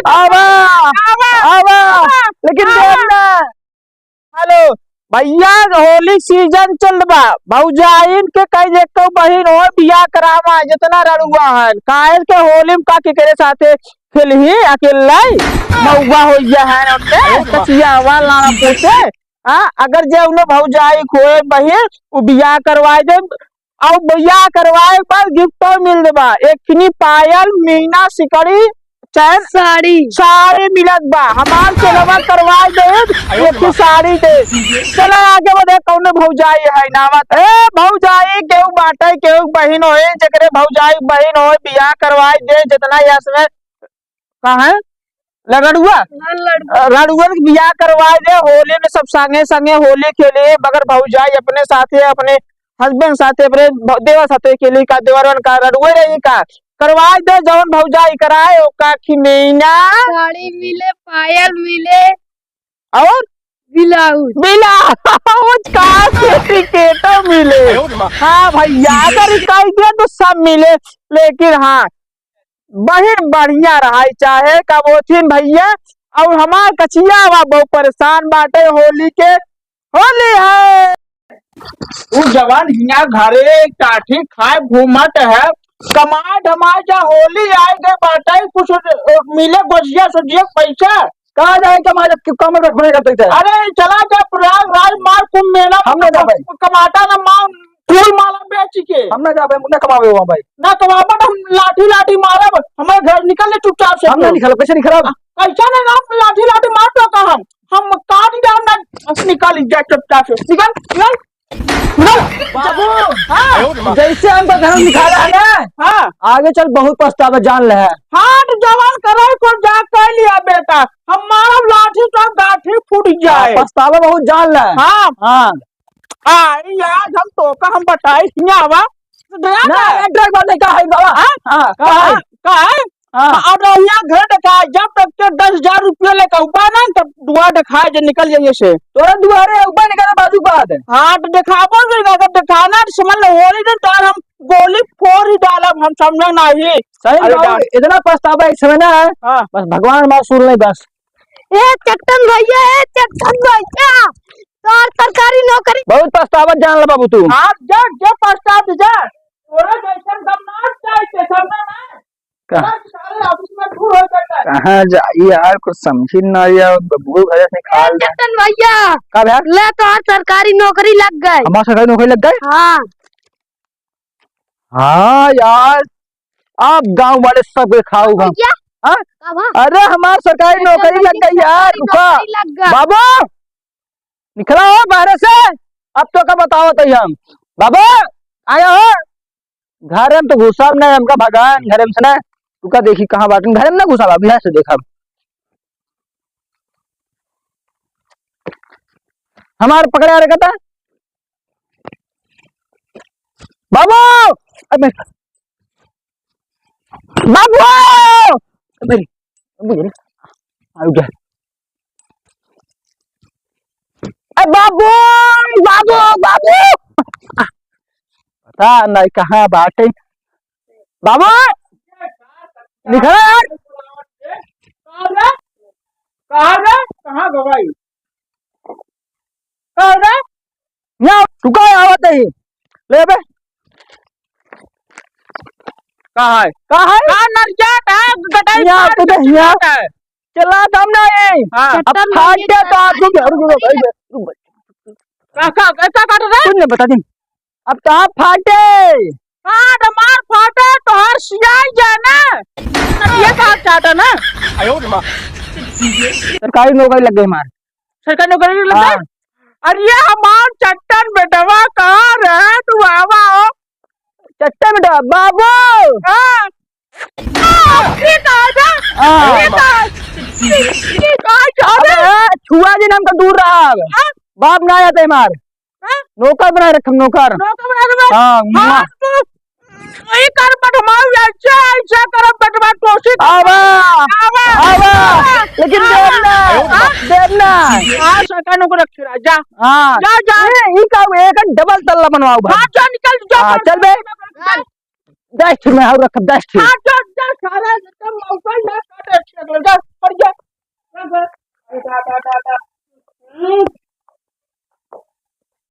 आवा आवा लेकिन देखना। हेलो भैया, होली सीजन चल बा, भौजाइन के कई देखो बहिन हो बिया करावा जितना रड़ुआ है काहे के होली में का के करे साथे खेलही अकेला मौवा हो गया है उनके कचिया वाला पूछे। हां अगर जे उन भौजाई खोए बहिन उ बिया करवाए दे और बिया करवाए पर गिफ्ट मिल देबा एकनी पायल मीना सिकड़ी चैन साड़ी साड़ी मिलत बा हमार चलवा करवाए दे एक साड़ी दे। चला आगे बढ़े कौन भौजाई है नावत ए भौजाई केहू बाटे केहू बहिन होए जकरे भौजाई बहिन होए बियाह करवाए दे जितना यस में कहां है लगड़ुआ रड़ुआ बियाह करवाए दे होली में सब संगे संगे होली खेले बगर भौजाई अपने साथे अपने हस्बैंड साथे अपने देवर साथे खेली का देवरन का रड़ुए रही का करवाए दे जवन भौजाई कराए ओका खिमीना साड़ी मिले पायल मिले और ब्लाउज ब्लाउज का सर्टिफिकेट मिले। हाँ भैया अगर कह दिया तो सब मिले लेकिन हाँ बहिन बढ़िया रहा चाहे कबोथिन भैया और हमार कचिया वा बहुत परेशान बाटे होली के होली है वो जवान हिया घरे काठी खाए घूमत है कमाए धमाए जा होली आए गए बाटे कुछ मिले गोजिया सोजिया पैसा कहा जाए कमाए कमर रखने करते थे। अरे चला जा प्रयागराज मार कुंभ मेला हमने जा भाई कमाता ना मां फूल माला बेच के हमने जा भाई मुन्ना कमावे हुआ भाई ना कमाबा हम लाठी लाठी मारब हमारे घर निकल ले चुपचाप से हमने निकल कैसे निकलब कैसा नहीं ना लाठी लाठी मार तो का हम काट जाओ ना निकल जा चुपचाप से निकल बाबू हाँ जैसे हम घर निकाला है ना हाँ आगे चल बहुत पछतावा जान ले हाथ जवान करे को जा कह लिया बेटा हमारा लाठी तो गाठी फूट जाए पछतावा बहुत जान ले हाँ हाँ यार हम तो का हम बताए हियावा ना एड्रेस बदले का है बाबा हां का है और यहाँ घर दिखा जब तक के 10,000 रुपया लेकर ऊपर ना तब दुआ दिखाए जो निकल जाइए से तोरा दुआरे ऊपर निकलना बाजू बात है। हाँ तो दिखाबो अगर दिखाना समझ लो हो रही तार हम गोली फोड़ ही डालब हम समझ नहीं सही इतना पछतावा एक समय ना है बस भगवान मां सुन ले बस। ए चट्टन भैया ए चट्टन भैया तो सरकारी नौकरी बहुत पछतावा जान ले बाबू तू। हां जा जा पछतावा जा तोरा जैसा दमनाट चाहिए समझ ना कहाँ जाइए यार कुछ समझी ना यार बबू घर से निकाल चट्टन भैया कब यार ले तो सरकारी नौकरी लग गई हमारा सरकारी नौकरी लग गई हाँ हाँ यार आप गांव वाले सब खाओगा हाँ अरे हमारा सरकारी नौकरी लग गई यार रुका बाबू निकला हो बाहर से अब तो क्या बताओ तो हम बाबू आया हो घर में तो घुसा नहीं हमका भगवान घर में से ना तू का देखी कहाँ बाटन घर में ना घुसा अभी से देखा हमारे पकड़े आ रहे कहता बाबू बाबू बाबू बाबू बाबू पता नहीं कहाँ बाटे बाबू निकला यार कहाँ गवाई यहाँ रुका आवत है ले बे कहाँ है चला दम ना ये अब फाट गया तो आप कैसा काट रहे कुछ नहीं बता दी अब कहाँ फाटे मार फाटे तो हर सियाई जाए ना ये कहाँ चाहता ना सरकारी नौकरी लग गई हमार सरकारी नौकरी लग गई अरे हमार चट्टन बेटवा कहाँ रहे तू आवा हो चट्टन बेटा बाबू छुआ जी नाम का दूर रहा बाप ना आते हमार नौकर बनाए रखम नौकर हाँ कर बटमाओ ऐसा ऐसा कर बटमा कोशिश आवा आवा लेकिन देना हां सरकार को रख जा हां जा जा ई का एक डबल तल्ला बनवाओ भाई हां चल निकल जा चल बे दस में हाउ रख 10 हां जा जा सारा एकदम मौका ना काट उठा, उठा, उठा, उठा।